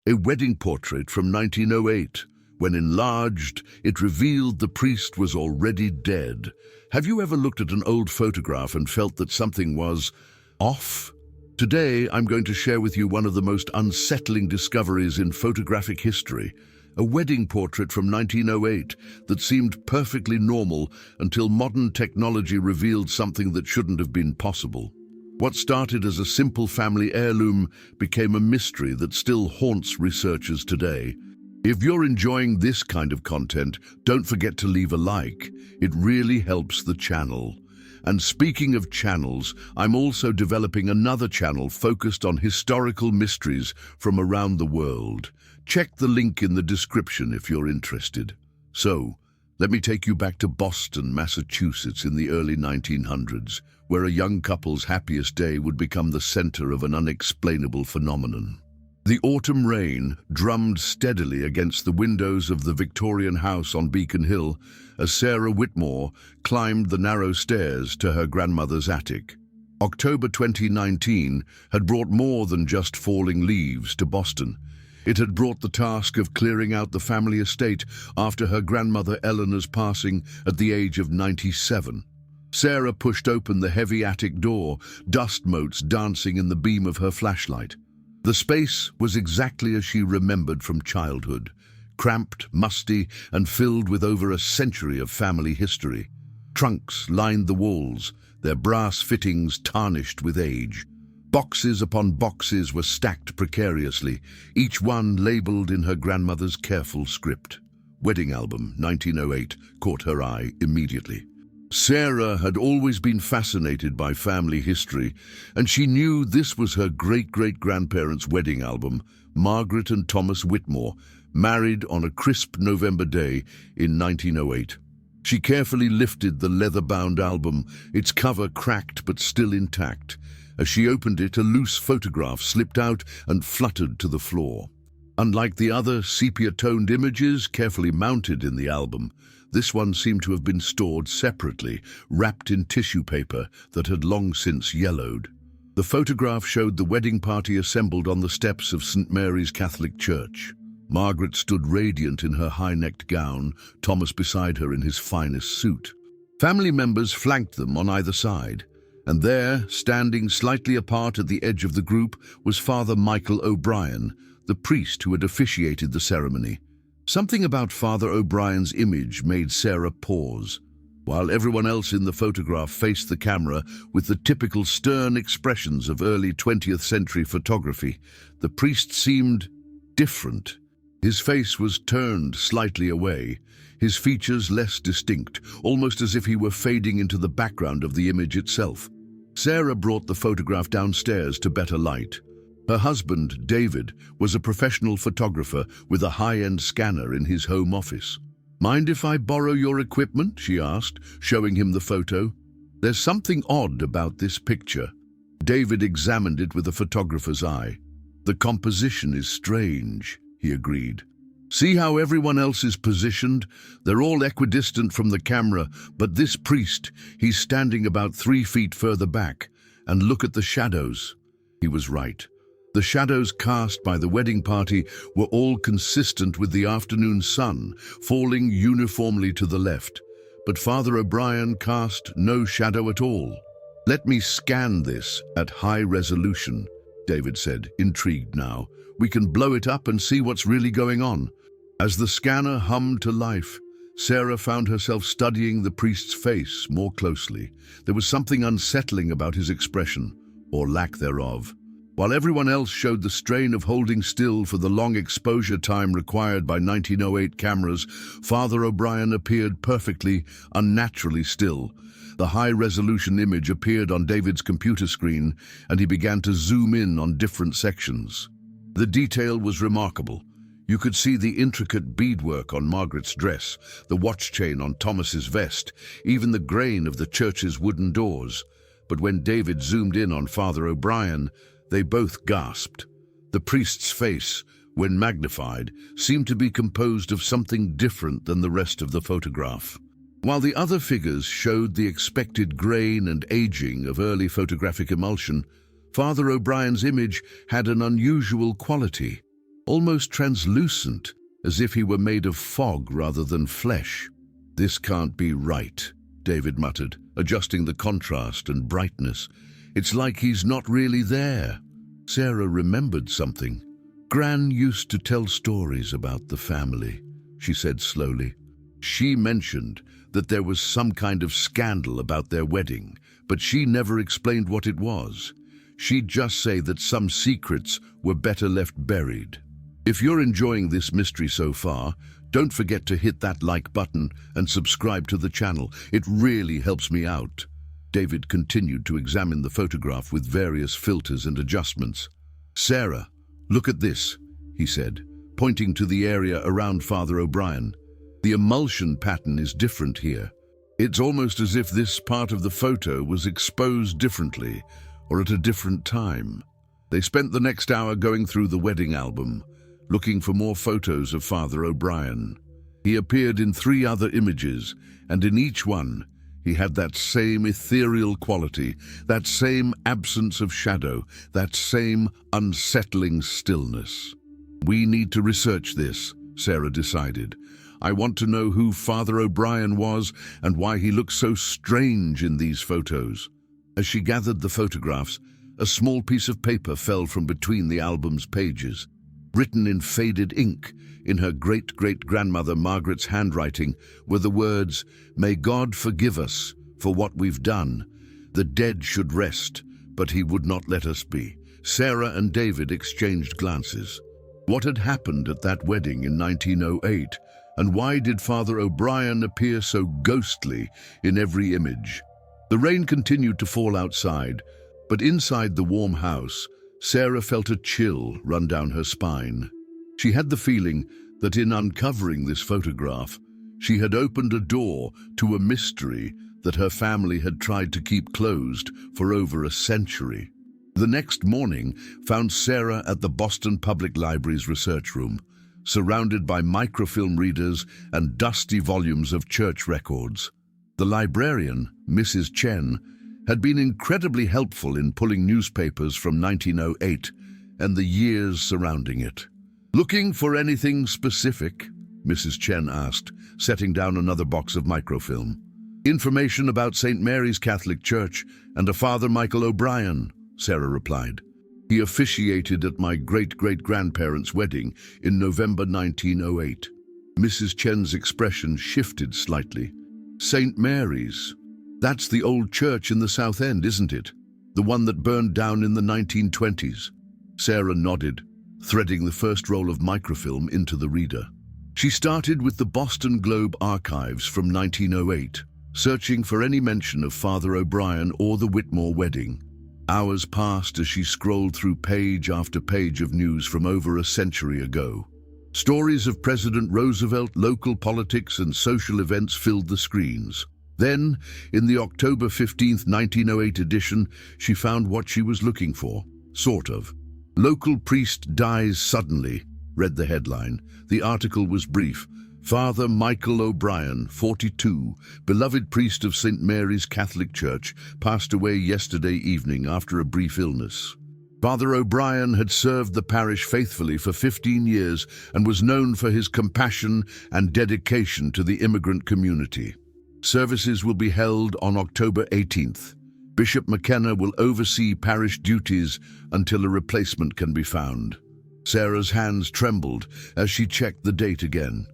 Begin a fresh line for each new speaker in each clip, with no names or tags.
a wedding portrait from 1908. When enlarged, it revealed the priest was already dead. Have you ever looked at an old photograph and felt that something was off? Today, I'm going to share with you one of the most unsettling discoveries in photographic history. A wedding portrait from 1908 that seemed perfectly normal until modern technology revealed something that shouldn't have been possible. What started as a simple family heirloom became a mystery that still haunts researchers today. If you're enjoying this kind of content, don't forget to leave a like. It really helps the channel. And speaking of channels, I'm also developing another channel focused on historical mysteries from around the world. Check the link in the description if you're interested. So, let me take you back to Boston, Massachusetts in the early 1900s, where a young couple's happiest day would become the center of an unexplainable phenomenon. The autumn rain drummed steadily against the windows of the Victorian house on Beacon Hill as Sarah Whitmore climbed the narrow stairs to her grandmother's attic. October 2019 had brought more than just falling leaves to Boston. It had brought the task of clearing out the family estate after her grandmother Eleanor's passing at the age of 97. Sarah pushed open the heavy attic door, dust motes dancing in the beam of her flashlight. The space was exactly as she remembered from childhood, cramped, musty, and filled with over a century of family history. Trunks lined the walls, their brass fittings tarnished with age. Boxes upon boxes were stacked precariously, each one labeled in her grandmother's careful script. Wedding album, 1908, caught her eye immediately. Sarah had always been fascinated by family history, and she knew this was her great-great-grandparents' wedding album, Margaret and Thomas Whitmore, married on a crisp November day in 1908. She carefully lifted the leather-bound album, its cover cracked but still intact. As she opened it, a loose photograph slipped out and fluttered to the floor. Unlike the other sepia-toned images carefully mounted in the album, this one seemed to have been stored separately, wrapped in tissue paper that had long since yellowed. The photograph showed the wedding party assembled on the steps of St. Mary's Catholic Church. Margaret stood radiant in her high-necked gown, Thomas beside her in his finest suit. Family members flanked them on either side, and there, standing slightly apart at the edge of the group, was Father Michael O'Brien, the priest who had officiated the ceremony. Something about Father O'Brien's image made Sarah pause. While everyone else in the photograph faced the camera with the typical stern expressions of early 20th century photography, the priest seemed different. His face was turned slightly away, his features less distinct, almost as if he were fading into the background of the image itself. Sarah brought the photograph downstairs to better light. Her husband, David, was a professional photographer with a high-end scanner in his home office. "Mind if I borrow your equipment?" she asked, showing him the photo. "There's something odd about this picture." David examined it with a photographer's eye. "The composition is strange," he agreed. "See how everyone else is positioned? They're all equidistant from the camera, but this priest, he's standing about 3 feet further back. And look at the shadows." He was right. The shadows cast by the wedding party were all consistent with the afternoon sun, falling uniformly to the left. But Father O'Brien cast no shadow at all. "Let me scan this at high resolution," David said, intrigued now. "We can blow it up and see what's really going on." As the scanner hummed to life, Sarah found herself studying the priest's face more closely. There was something unsettling about his expression, or lack thereof. While everyone else showed the strain of holding still for the long exposure time required by 1908 cameras, Father O'Brien appeared perfectly, unnaturally still. The high-resolution image appeared on David's computer screen, and he began to zoom in on different sections. The detail was remarkable. You could see the intricate beadwork on Margaret's dress, the watch chain on Thomas's vest, even the grain of the church's wooden doors. But when David zoomed in on Father O'Brien, they both gasped. The priest's face, when magnified, seemed to be composed of something different than the rest of the photograph. While the other figures showed the expected grain and aging of early photographic emulsion, Father O'Brien's image had an unusual quality. almost translucent, as if he were made of fog rather than flesh. "This can't be right," David muttered, adjusting the contrast and brightness. "It's like he's not really there." Sarah remembered something. "Gran used to tell stories about the family," she said slowly. "She mentioned that there was some kind of scandal about their wedding, but she never explained what it was. She'd just say that some secrets were better left buried." If you're enjoying this mystery so far, don't forget to hit that like button and subscribe to the channel. It really helps me out. David continued to examine the photograph with various filters and adjustments. "Sarah, look at this," he said, pointing to the area around Father O'Brien. "The emulsion pattern is different here. It's almost as if this part of the photo was exposed differently or at a different time." They spent the next hour going through the wedding album, looking for more photos of Father O'Brien. He appeared in 3 other images, and in each one, he had that same ethereal quality, that same absence of shadow, that same unsettling stillness. "We need to research this," Sarah decided. "I want to know who Father O'Brien was and why he looked so strange in these photos." As she gathered the photographs, a small piece of paper fell from between the album's pages. Written in faded ink, in her great-great-grandmother Margaret's handwriting, were the words, "May God forgive us for what we've done. The dead should rest, but he would not let us be." Sarah and David exchanged glances. What had happened at that wedding in 1908, and why did Father O'Brien appear so ghostly in every image? The rain continued to fall outside, but inside the warm house, Sarah felt a chill run down her spine. She had the feeling that in uncovering this photograph, she had opened a door to a mystery that her family had tried to keep closed for over a century. The next morning found Sarah at the Boston Public Library's research room, surrounded by microfilm readers and dusty volumes of church records. The librarian, Mrs. Chen, had been incredibly helpful in pulling newspapers from 1908 and the years surrounding it. "Looking for anything specific?" Mrs. Chen asked, setting down another box of microfilm. "Information about St. Mary's Catholic Church and a Father Michael O'Brien," Sarah replied. "He officiated at my great-great-grandparents' wedding in November 1908. Mrs. Chen's expression shifted slightly. "St. Mary's? That's the old church in the South End, isn't it? The one that burned down in the 1920s. Sarah nodded, threading the first roll of microfilm into the reader. She started with the Boston Globe archives from 1908, searching for any mention of Father O'Brien or the Whitmore wedding. Hours passed as she scrolled through page after page of news from over a century ago. Stories of President Roosevelt, local politics, and social events filled the screens. Then, in the October 15, 1908 edition, she found what she was looking for, sort of. "Local priest dies suddenly," read the headline. The article was brief. "Father Michael O'Brien, 42, beloved priest of St. Mary's Catholic Church, passed away yesterday evening after a brief illness." Father O'Brien had served the parish faithfully for 15 years and was known for his compassion and dedication to the immigrant community. Services will be held on October 18th. Bishop McKenna will oversee parish duties until a replacement can be found. Sarah's hands trembled as she checked the date again.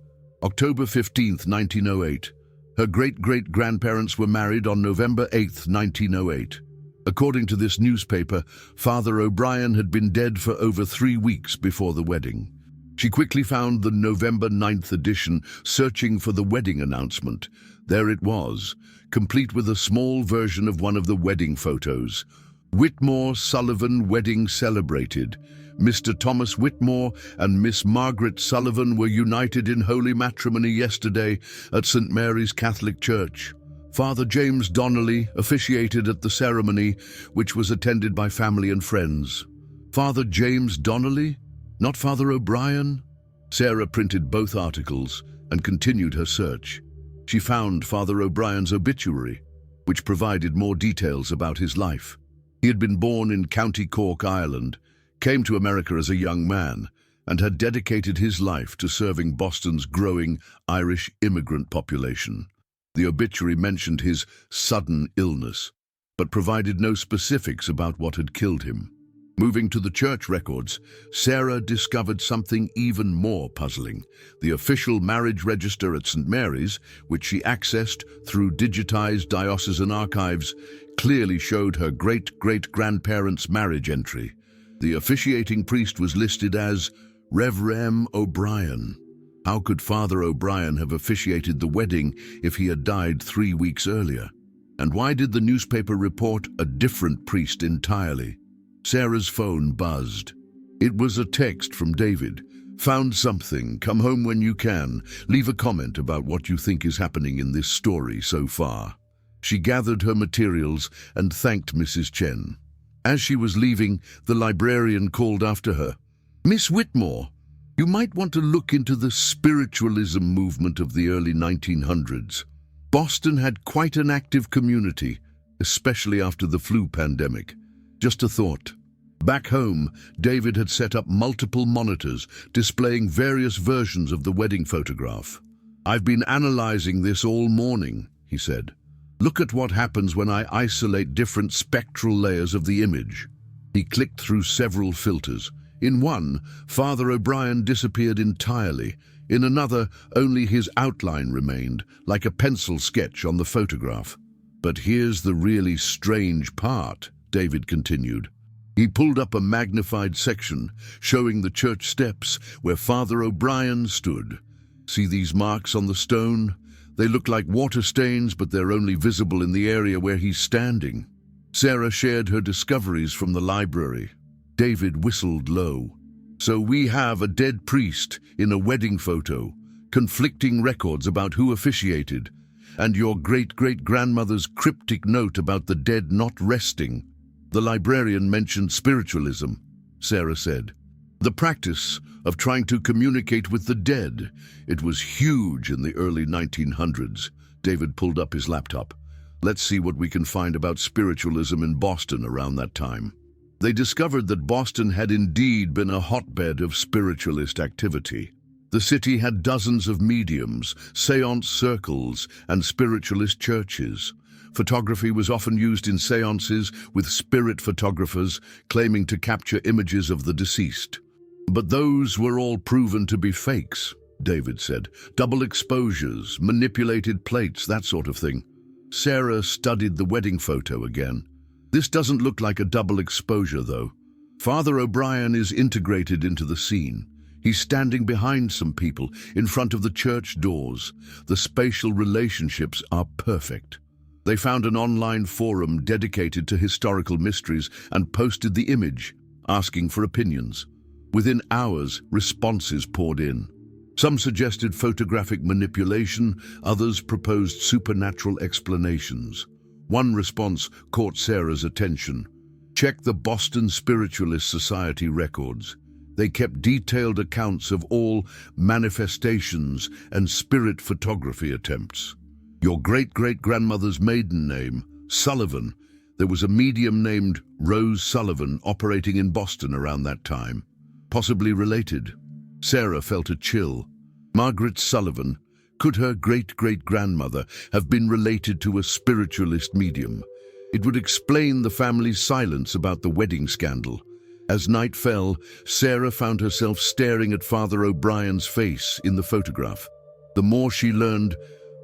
October 15th, 1908. Her great-great-grandparents were married on November 8th, 1908. According to this newspaper, Father O'Brien had been dead for over 3 weeks before the wedding. She quickly found the November 9th edition, searching for the wedding announcement. There it was, complete with a small version of one of the wedding photos. "Whitmore Sullivan wedding celebrated. Mr. Thomas Whitmore and Miss Margaret Sullivan were united in holy matrimony yesterday at St. Mary's Catholic Church. Father James Donnelly officiated at the ceremony, which was attended by family and friends." Father James Donnelly? Not Father O'Brien? Sarah printed both articles and continued her search. She found Father O'Brien's obituary, which provided more details about his life. He had been born in County Cork, Ireland, came to America as a young man, and had dedicated his life to serving Boston's growing Irish immigrant population. The obituary mentioned his sudden illness, but provided no specifics about what had killed him. Moving to the church records, Sarah discovered something even more puzzling. The official marriage register at St. Mary's, which she accessed through digitized diocesan archives, clearly showed her great-great-grandparents' marriage entry. The officiating priest was listed as Rev. M. O'Brien. How could Father O'Brien have officiated the wedding if he had died 3 weeks earlier? And why did the newspaper report a different priest entirely? Sarah's phone buzzed. It was a text from David. Found something. Come home when you can. Leave a comment about what you think is happening in this story so far. She gathered her materials and thanked Mrs. Chen. As she was leaving, the librarian called after her. Miss Whitmore, you might want to look into the spiritualism movement of the early 1900s. Boston had quite an active community, especially after the flu pandemic. Just a thought. Back home, David had set up multiple monitors displaying various versions of the wedding photograph. I've been analyzing this all morning, he said. Look at what happens when I isolate different spectral layers of the image. He clicked through several filters. In one, Father O'Brien disappeared entirely. In another, only his outline remained, like a pencil sketch on the photograph. But here's the really strange part, David continued. He pulled up a magnified section, showing the church steps where Father O'Brien stood. See these marks on the stone? They look like water stains, but they're only visible in the area where he's standing. Sarah shared her discoveries from the library. David whistled low. So we have a dead priest in a wedding photo, conflicting records about who officiated, and your great-great-grandmother's cryptic note about the dead not resting. The librarian mentioned spiritualism, Sarah said. The practice of trying to communicate with the dead. It was huge in the early 1900s. David pulled up his laptop. Let's see what we can find about spiritualism in Boston around that time. They discovered that Boston had indeed been a hotbed of spiritualist activity. The city had dozens of mediums, seance circles, and spiritualist churches. Photography was often used in seances with spirit photographers claiming to capture images of the deceased. But those were all proven to be fakes, David said. Double exposures, manipulated plates, that sort of thing. Sarah studied the wedding photo again. This doesn't look like a double exposure, though. Father O'Brien is integrated into the scene. He's standing behind some people, in front of the church doors. The spatial relationships are perfect. They found an online forum dedicated to historical mysteries and posted the image, asking for opinions. Within hours, responses poured in. Some suggested photographic manipulation, others proposed supernatural explanations. One response caught Sarah's attention. Check the Boston Spiritualist Society records. They kept detailed accounts of all manifestations and spirit photography attempts. Your great-great-grandmother's maiden name, Sullivan. There was a medium named Rose Sullivan operating in Boston around that time. Possibly related. Sarah felt a chill. Margaret Sullivan. Could her great-great-grandmother have been related to a spiritualist medium? It would explain the family's silence about the wedding scandal. As night fell, Sarah found herself staring at Father O'Brien's face in the photograph. The more she learned,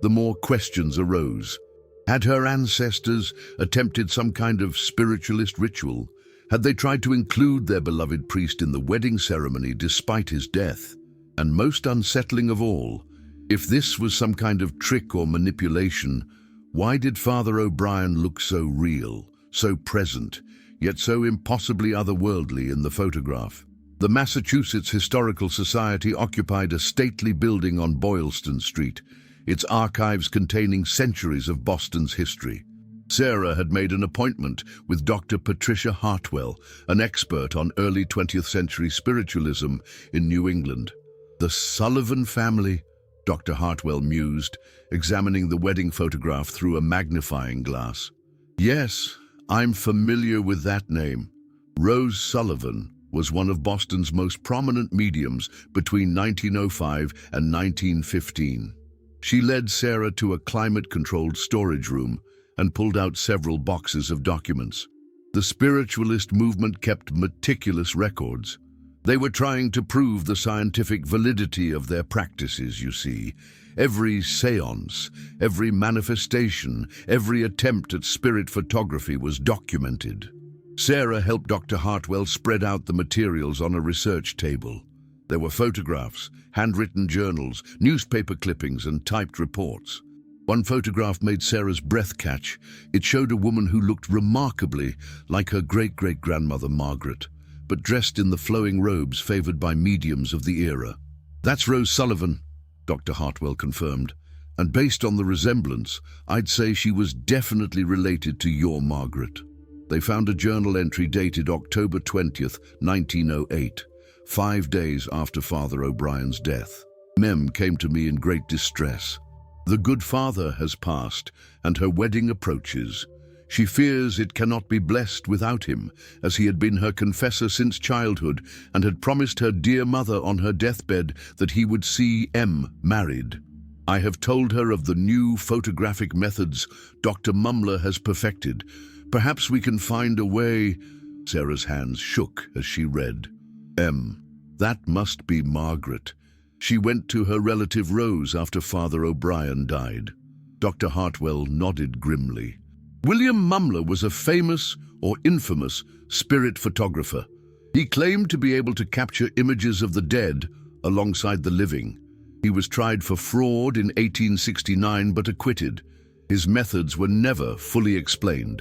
the more questions arose. Had her ancestors attempted some kind of spiritualist ritual? Had they tried to include their beloved priest in the wedding ceremony despite his death? And most unsettling of all, if this was some kind of trick or manipulation, why did Father O'Brien look so real, so present, yet so impossibly otherworldly in the photograph? The Massachusetts Historical Society occupied a stately building on Boylston Street, its archives containing centuries of Boston's history. Sarah had made an appointment with Dr. Patricia Hartwell, an expert on early 20th century spiritualism in New England. The Sullivan family, Dr. Hartwell mused, examining the wedding photograph through a magnifying glass. Yes, I'm familiar with that name. Rose Sullivan. was one of Boston's most prominent mediums between 1905 and 1915. She led Sarah to a climate-controlled storage room and pulled out several boxes of documents. The spiritualist movement kept meticulous records. They were trying to prove the scientific validity of their practices, you see. Every séance, every manifestation, every attempt at spirit photography was documented. Sarah helped Dr. Hartwell spread out the materials on a research table. There were photographs, handwritten journals, newspaper clippings, and typed reports. One photograph made Sarah's breath catch. It showed a woman who looked remarkably like her great-great-grandmother Margaret, but dressed in the flowing robes favored by mediums of the era. "That's Rose Sullivan," Dr. Hartwell confirmed, "and based on the resemblance, I'd say she was definitely related to your Margaret." They found a journal entry dated October 20th, 1908, 5 days after Father O'Brien's death. "Mem came to me in great distress. The good father has passed, and her wedding approaches. She fears it cannot be blessed without him, as he had been her confessor since childhood and had promised her dear mother on her deathbed that he would see M married. I have told her of the new photographic methods Dr. Mumler has perfected. Perhaps we can find a way." Sarah's hands shook as she read. "M. That must be Margaret. She went to her relative Rose after Father O'Brien died." Dr. Hartwell nodded grimly. "William Mumler was a famous or infamous spirit photographer. He claimed to be able to capture images of the dead alongside the living. He was tried for fraud in 1869 but acquitted. His methods were never fully explained."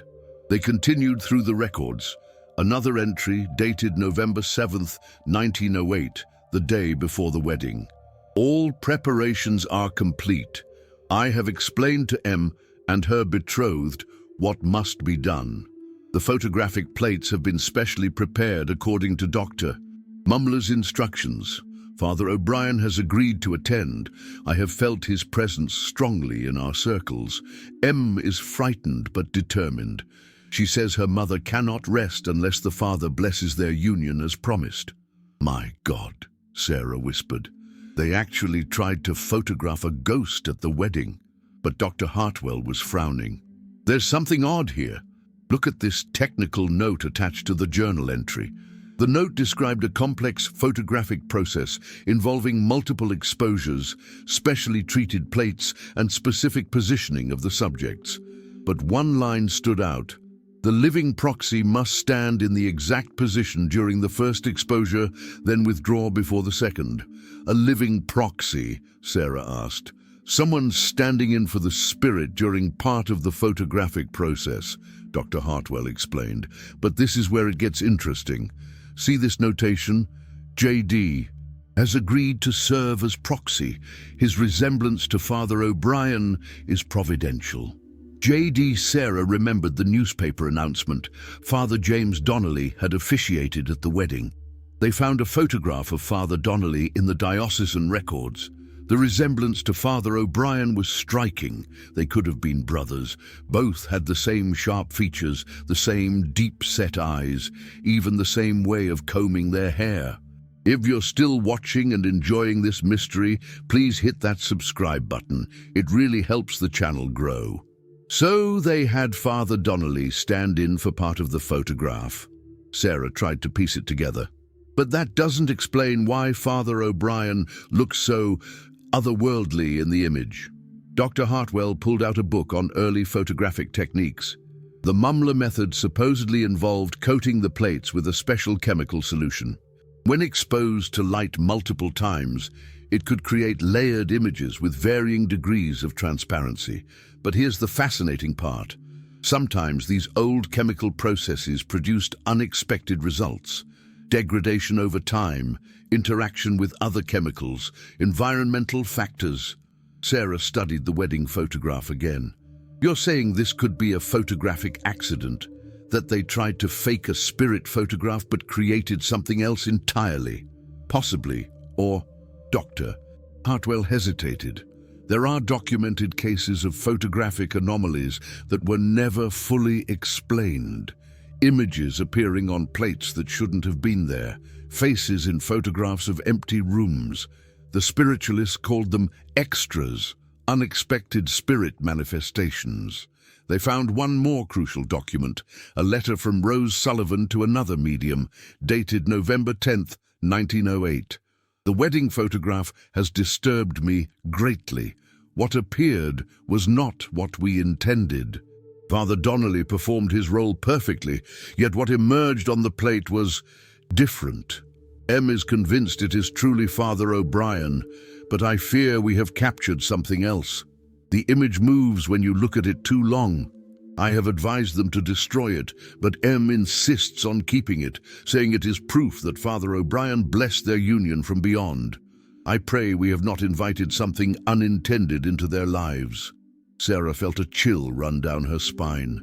They continued through the records. Another entry dated November 7th, 1908, the day before the wedding. "All preparations are complete. I have explained to M and her betrothed what must be done. The photographic plates have been specially prepared according to Dr. Mumler's instructions. Father O'Brien has agreed to attend. I have felt his presence strongly in our circles. M is frightened but determined. She says her mother cannot rest unless the father blesses their union as promised." "My God," Sarah whispered. "They actually tried to photograph a ghost at the wedding." But Dr. Hartwell was frowning. "There's something odd here. Look at this technical note attached to the journal entry." The note described a complex photographic process involving multiple exposures, specially treated plates, and specific positioning of the subjects. But one line stood out. "The living proxy must stand in the exact position during the first exposure, then withdraw before the second." "A living proxy?" Sarah asked. "Someone standing in for the spirit during part of the photographic process," Dr. Hartwell explained. "But this is where it gets interesting. See this notation? J.D. has agreed to serve as proxy. His resemblance to Father O'Brien is providential." J.D. Sarah remembered the newspaper announcement. Father James Donnelly had officiated at the wedding. They found a photograph of Father Donnelly in the diocesan records. The resemblance to Father O'Brien was striking. They could have been brothers. Both had the same sharp features, the same deep-set eyes, even the same way of combing their hair. If you're still watching and enjoying this mystery, please hit that subscribe button. It really helps the channel grow. So they had Father Donnelly stand in for part of the photograph. Sarah tried to piece it together. But that doesn't explain why Father O'Brien looks so otherworldly in the image. Dr. Hartwell pulled out a book on early photographic techniques. The Mumler method supposedly involved coating the plates with a special chemical solution. When exposed to light multiple times, it could create layered images with varying degrees of transparency. But here's the fascinating part. Sometimes these old chemical processes produced unexpected results. Degradation over time, interaction with other chemicals, environmental factors. Sarah studied the wedding photograph again. "You're saying this could be a photographic accident? That they tried to fake a spirit photograph but created something else entirely? Possibly. Or..." Dr. Hartwell hesitated. "There are documented cases of photographic anomalies that were never fully explained. Images appearing on plates that shouldn't have been there, faces in photographs of empty rooms. The spiritualists called them extras, unexpected spirit manifestations. They found one more crucial document, a letter from Rose Sullivan to another medium, dated November 10th, 1908. The wedding photograph has disturbed me greatly. What appeared was not what we intended. Father Donnelly performed his role perfectly, yet what emerged on the plate was different. M is convinced it is truly Father O'Brien, but I fear we have captured something else. The image moves when you look at it too long. I have advised them to destroy it, but M insists on keeping it, saying it is proof that Father O'Brien blessed their union from beyond. I pray we have not invited something unintended into their lives. Sarah felt a chill run down her spine.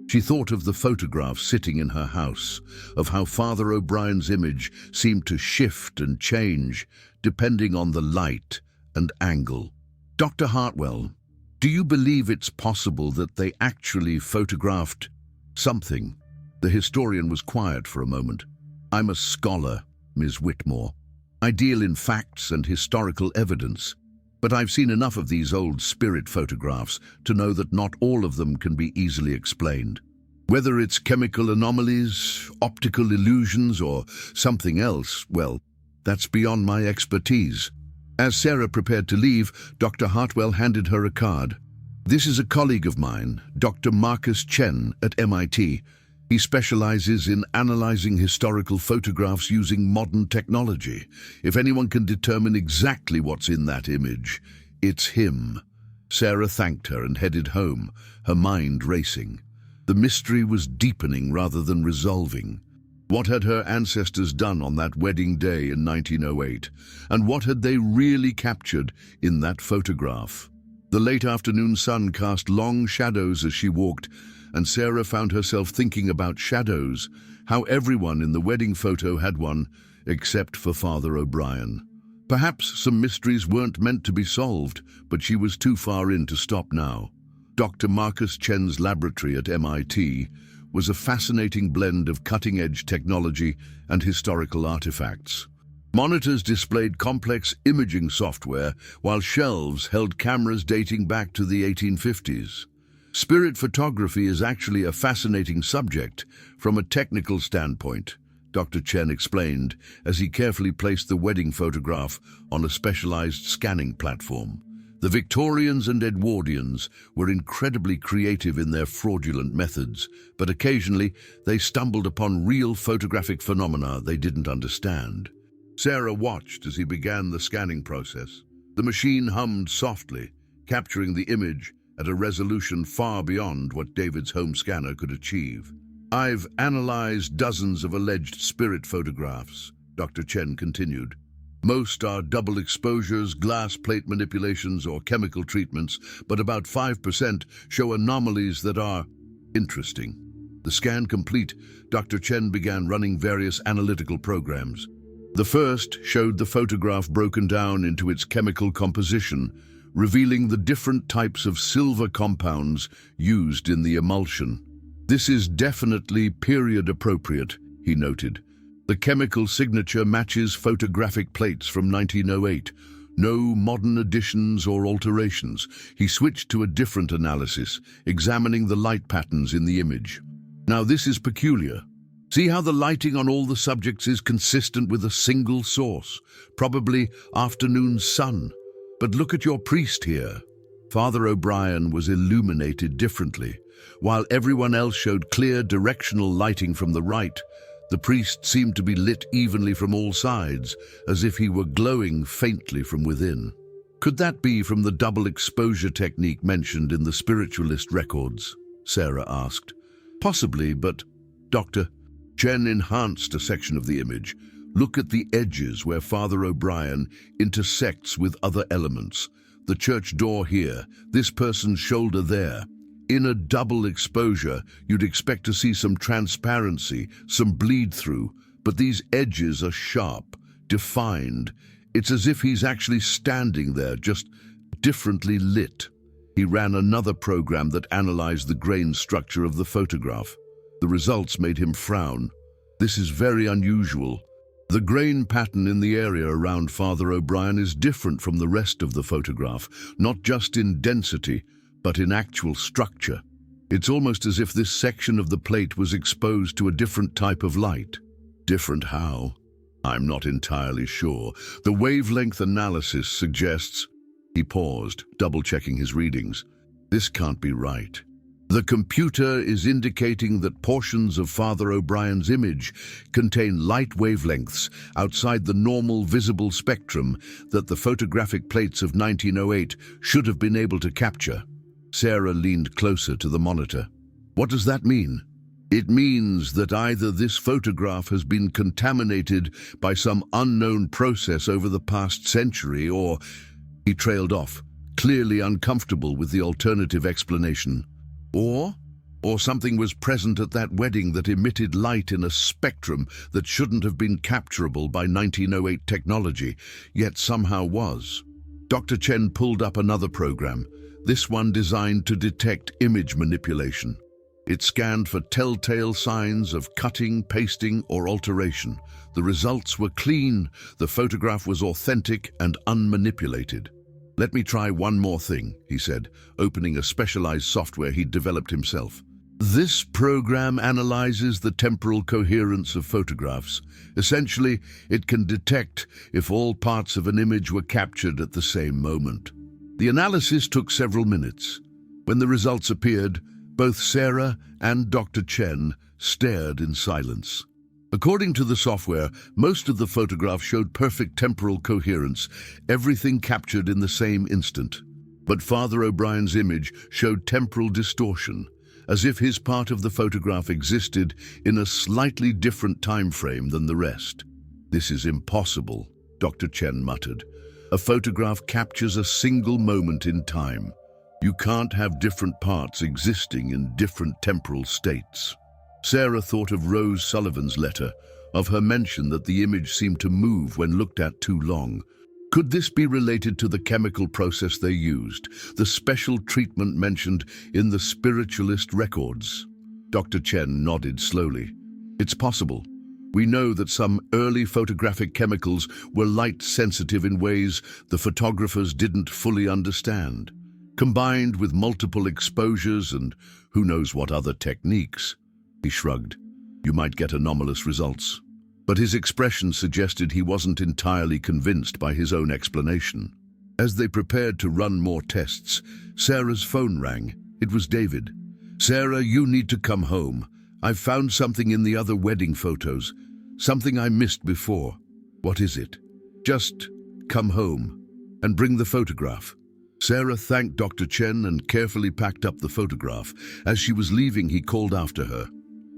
She thought of the photograph sitting in her house, of how Father O'Brien's image seemed to shift and change, depending on the light and angle. Dr. Hartwell, do you believe it's possible that they actually photographed something? The historian was quiet for a moment. I'm a scholar, Ms. Whitmore. I deal in facts and historical evidence. But I've seen enough of these old spirit photographs to know that not all of them can be easily explained. Whether it's chemical anomalies, optical illusions, or something else, well, that's beyond my expertise. As Sarah prepared to leave, Dr. Hartwell handed her a card. This is a colleague of mine, Dr. Marcus Chen at MIT. He specializes in analyzing historical photographs using modern technology. If anyone can determine exactly what's in that image, it's him. Sarah thanked her and headed home, her mind racing. The mystery was deepening rather than resolving. What had her ancestors done on that wedding day in 1908? And what had they really captured in that photograph? The late afternoon sun cast long shadows as she walked, and Sarah found herself thinking about shadows, how everyone in the wedding photo had one, except for Father O'Brien. Perhaps some mysteries weren't meant to be solved, but she was too far in to stop now. Dr. Marcus Chen's laboratory at MIT was a fascinating blend of cutting-edge technology and historical artifacts. Monitors displayed complex imaging software, while shelves held cameras dating back to the 1850s. Spirit photography is actually a fascinating subject from a technical standpoint, Dr. Chen explained as he carefully placed the wedding photograph on a specialized scanning platform. The Victorians and Edwardians were incredibly creative in their fraudulent methods, but occasionally they stumbled upon real photographic phenomena they didn't understand. Sarah watched as he began the scanning process. The machine hummed softly, capturing the image at a resolution far beyond what David's home scanner could achieve. I've analyzed dozens of alleged spirit photographs, Dr. Chen continued. Most are double exposures, glass plate manipulations, or chemical treatments, but about 5% show anomalies that are interesting. The scan complete, Dr. Chen began running various analytical programs. The first showed the photograph broken down into its chemical composition, revealing the different types of silver compounds used in the emulsion. This is definitely period appropriate, he noted. The chemical signature matches photographic plates from 1908. No modern additions or alterations. He switched to a different analysis, examining the light patterns in the image. Now this is peculiar. See how the lighting on all the subjects is consistent with a single source, probably afternoon sun. But look at your priest here. Father O'Brien was illuminated differently. While everyone else showed clear directional lighting from the right, the priest seemed to be lit evenly from all sides, as if he were glowing faintly from within. Could that be from the double exposure technique mentioned in the spiritualist records? Sarah asked. Possibly, but Dr. Chen enhanced a section of the image. Look at the edges where Father O'Brien intersects with other elements. The church door here, this person's shoulder there. In a double exposure, you'd expect to see some transparency, some bleed-through, but these edges are sharp, defined. It's as if he's actually standing there, just differently lit. He ran another program that analyzed the grain structure of the photograph. The results made him frown. This is very unusual. The grain pattern in the area around Father O'Brien is different from the rest of the photograph, not just in density, but in actual structure. It's almost as if this section of the plate was exposed to a different type of light. Different how? I'm not entirely sure. The wavelength analysis suggests... He paused, double-checking his readings. This can't be right. The computer is indicating that portions of Father O'Brien's image contain light wavelengths outside the normal visible spectrum that the photographic plates of 1908 should have been able to capture. Sarah leaned closer to the monitor. What does that mean? It means that either this photograph has been contaminated by some unknown process over the past century, or... He trailed off, clearly uncomfortable with the alternative explanation. Or something was present at that wedding that emitted light in a spectrum that shouldn't have been capturable by 1908 technology, yet somehow was. Dr. Chen pulled up another program, this one designed to detect image manipulation. It scanned for telltale signs of cutting, pasting, or alteration. The results were clean, the photograph was authentic and unmanipulated. Let me try one more thing, he said, opening a specialized software he'd developed himself. This program analyzes the temporal coherence of photographs. Essentially, it can detect if all parts of an image were captured at the same moment. The analysis took several minutes. When the results appeared, both Sarah and Dr. Chen stared in silence. According to the software, most of the photographs showed perfect temporal coherence, everything captured in the same instant. But Father O'Brien's image showed temporal distortion, as if his part of the photograph existed in a slightly different time frame than the rest. This is impossible, Dr. Chen muttered. A photograph captures a single moment in time. You can't have different parts existing in different temporal states. Sarah thought of Rose Sullivan's letter, of her mention that the image seemed to move when looked at too long. Could this be related to the chemical process they used, the special treatment mentioned in the spiritualist records? Dr. Chen nodded slowly. It's possible. We know that some early photographic chemicals were light-sensitive in ways the photographers didn't fully understand, combined with multiple exposures and who knows what other techniques. He shrugged. You might get anomalous results. But his expression suggested he wasn't entirely convinced by his own explanation. As they prepared to run more tests, Sarah's phone rang. It was David. Sarah, you need to come home. I've found something in the other wedding photos. Something I missed before. What is it? Just come home and bring the photograph. Sarah thanked Dr. Chen and carefully packed up the photograph. As she was leaving, he called after her.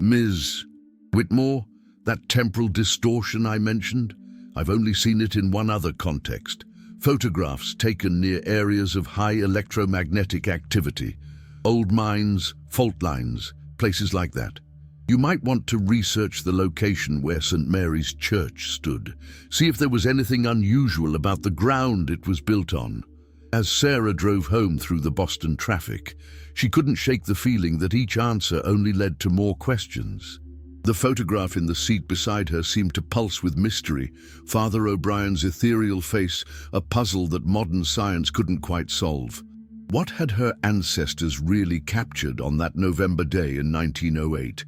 Ms. Whitmore, that temporal distortion I mentioned? I've only seen it in one other context. Photographs taken near areas of high electromagnetic activity. Old mines, fault lines, places like that. You might want to research the location where St. Mary's Church stood. See if there was anything unusual about the ground it was built on. As Sarah drove home through the Boston traffic, she couldn't shake the feeling that each answer only led to more questions. The photograph in the seat beside her seemed to pulse with mystery, Father O'Brien's ethereal face a puzzle that modern science couldn't quite solve. What had her ancestors really captured on that November day in 1908?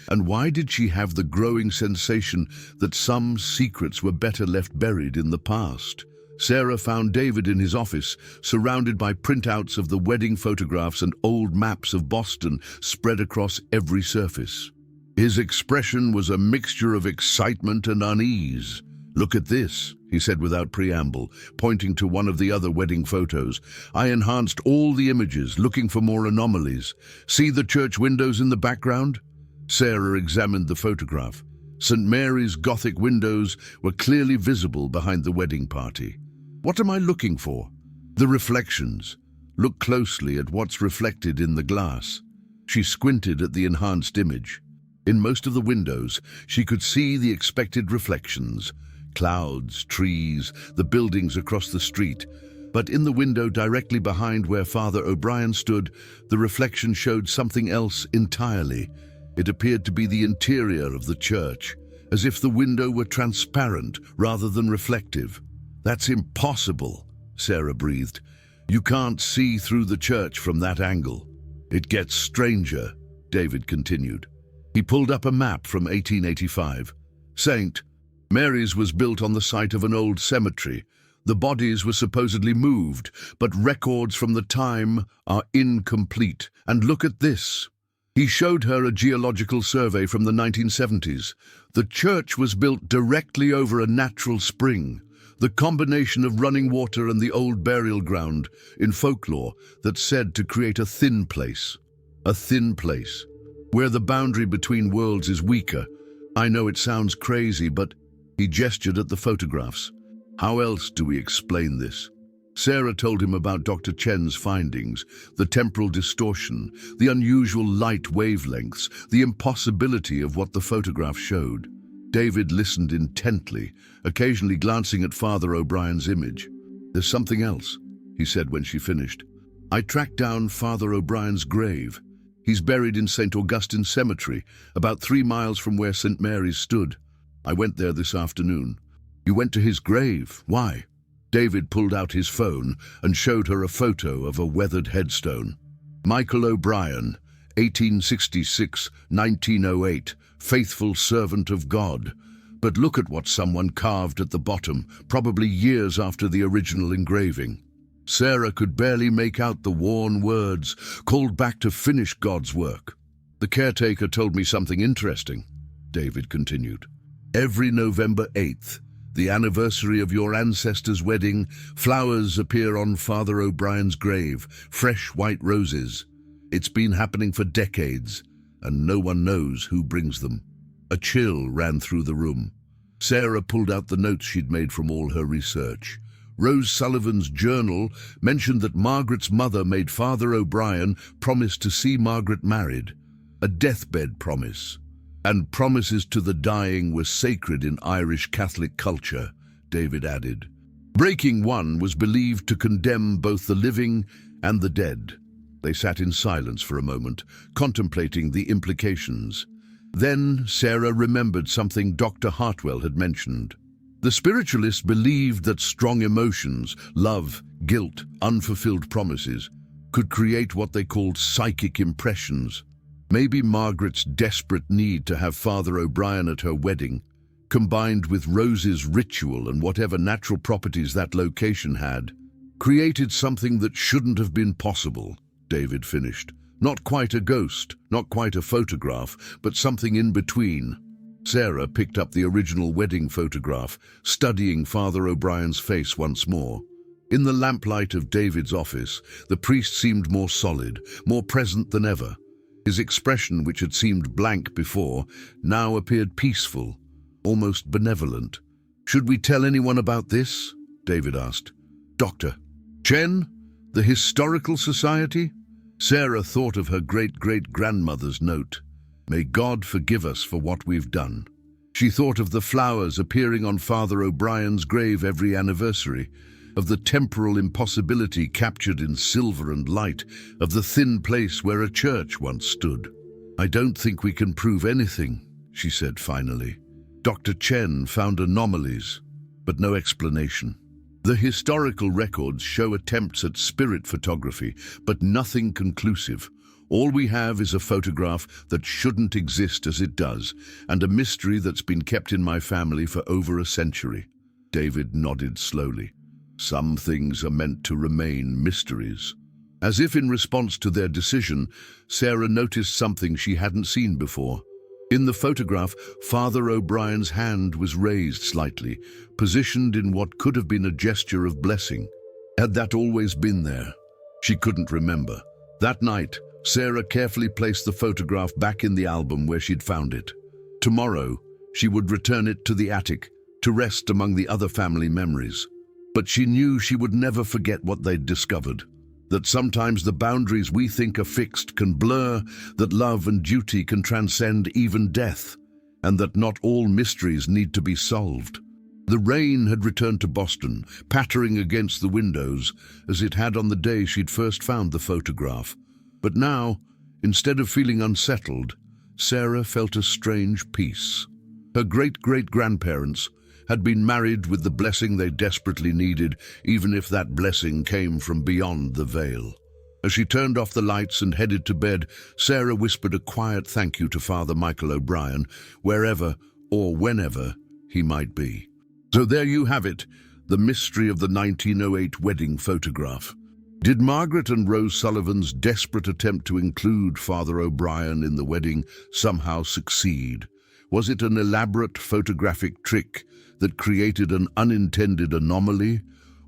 And why did she have the growing sensation that some secrets were better left buried in the past? Sarah found David in his office, surrounded by printouts of the wedding photographs and old maps of Boston spread across every surface. His expression was a mixture of excitement and unease. Look at this, he said without preamble, pointing to one of the other wedding photos. I enhanced all the images, looking for more anomalies. See the church windows in the background? Sarah examined the photograph. St. Mary's Gothic windows were clearly visible behind the wedding party. What am I looking for? The reflections. Look closely at what's reflected in the glass. She squinted at the enhanced image. In most of the windows, she could see the expected reflections. Clouds, trees, the buildings across the street. But in the window directly behind where Father O'Brien stood, the reflection showed something else entirely. It appeared to be the interior of the church, as if the window were transparent rather than reflective. "That's impossible," Sarah breathed. "You can't see through the church from that angle." "It gets stranger," David continued. He pulled up a map from 1885. St. Mary's was built on the site of an old cemetery. The bodies were supposedly moved, but records from the time are incomplete. And look at this. He showed her a geological survey from the 1970s. The church was built directly over a natural spring, the combination of running water and the old burial ground in folklore that's said to create a thin place. A thin place, where the boundary between worlds is weaker. I know it sounds crazy, but he gestured at the photographs. How else do we explain this? Sarah told him about Dr. Chen's findings, the temporal distortion, the unusual light wavelengths, the impossibility of what the photograph showed. David listened intently, occasionally glancing at Father O'Brien's image. "There's something else," he said when she finished. "I tracked down Father O'Brien's grave. He's buried in St. Augustine Cemetery, about 3 miles from where St. Mary's stood. I went there this afternoon." "You went to his grave? Why?" David pulled out his phone and showed her a photo of a weathered headstone. "Michael O'Brien, 1866-1908, faithful servant of God. But look at what someone carved at the bottom, probably years after the original engraving." Sarah could barely make out the worn words, called back to finish God's work. "The caretaker told me something interesting," David continued. "Every November 8th, the anniversary of your ancestor's wedding, flowers appear on Father O'Brien's grave, fresh white roses. It's been happening for decades, and no one knows who brings them." A chill ran through the room. Sarah pulled out the notes she'd made from all her research. Rose Sullivan's journal mentioned that Margaret's mother made Father O'Brien promise to see Margaret married, a deathbed promise. "And promises to the dying were sacred in Irish Catholic culture," David added. "Breaking one was believed to condemn both the living and the dead." They sat in silence for a moment, contemplating the implications. Then Sarah remembered something Dr. Hartwell had mentioned. The spiritualists believed that strong emotions, love, guilt, unfulfilled promises, could create what they called psychic impressions. Maybe Margaret's desperate need to have Father O'Brien at her wedding, combined with Rose's ritual and whatever natural properties that location had, created something that shouldn't have been possible, David finished. Not quite a ghost, not quite a photograph, but something in between. Sarah picked up the original wedding photograph, studying Father O'Brien's face once more. In the lamplight of David's office, the priest seemed more solid, more present than ever. His expression, which had seemed blank before, now appeared peaceful, almost benevolent. "Should we tell anyone about this?" David asked. "Dr. Chen? The Historical Society?" Sarah thought of her great-great-grandmother's note. "May God forgive us for what we've done." She thought of the flowers appearing on Father O'Brien's grave every anniversary, of the temporal impossibility captured in silver and light, of the thin place where a church once stood. "I don't think we can prove anything," she said finally. Dr. Chen found anomalies, but no explanation. The historical records show attempts at spirit photography, but nothing conclusive. All we have is a photograph that shouldn't exist as it does, and a mystery that's been kept in my family for over a century. David nodded slowly. Some things are meant to remain mysteries. As if in response to their decision, Sarah noticed something she hadn't seen before. In the photograph, Father O'Brien's hand was raised slightly, positioned in what could have been a gesture of blessing. Had that always been there? She couldn't remember. That night, Sarah carefully placed the photograph back in the album where she'd found it. Tomorrow, she would return it to the attic, to rest among the other family memories. But she knew she would never forget what they'd discovered. That sometimes the boundaries we think are fixed can blur, that love and duty can transcend even death, and that not all mysteries need to be solved. The rain had returned to Boston, pattering against the windows, as it had on the day she'd first found the photograph. But now, instead of feeling unsettled, Sarah felt a strange peace. Her great-great-grandparents had been married with the blessing they desperately needed, even if that blessing came from beyond the veil. As she turned off the lights and headed to bed, Sarah whispered a quiet thank you to Father Michael O'Brien, wherever or whenever he might be. So there you have it, the mystery of the 1908 wedding photograph. Did Margaret and Rose Sullivan's desperate attempt to include Father O'Brien in the wedding somehow succeed? Was it an elaborate photographic trick that created an unintended anomaly?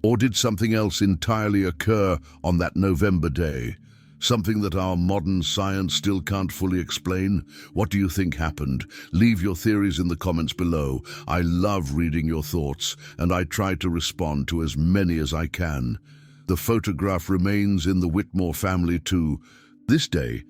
Or did something else entirely occur on that November day? Something that our modern science still can't fully explain? What do you think happened? Leave your theories in the comments below. I love reading your thoughts, and I try to respond to as many as I can. The photograph remains in the Whitmore family to this day,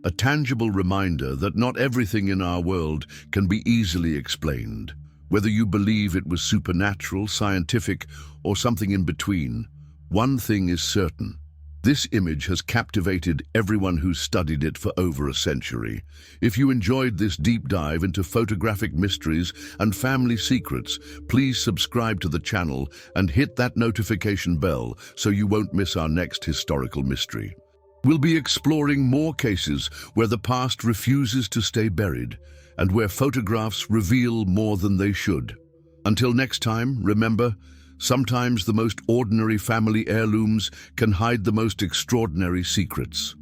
a tangible reminder that not everything in our world can be easily explained. Whether you believe it was supernatural, scientific, or something in between, one thing is certain. This image has captivated everyone who's studied it for over a century. If you enjoyed this deep dive into photographic mysteries and family secrets, please subscribe to the channel and hit that notification bell so you won't miss our next historical mystery. We'll be exploring more cases where the past refuses to stay buried and where photographs reveal more than they should. Until next time, remember, sometimes the most ordinary family heirlooms can hide the most extraordinary secrets.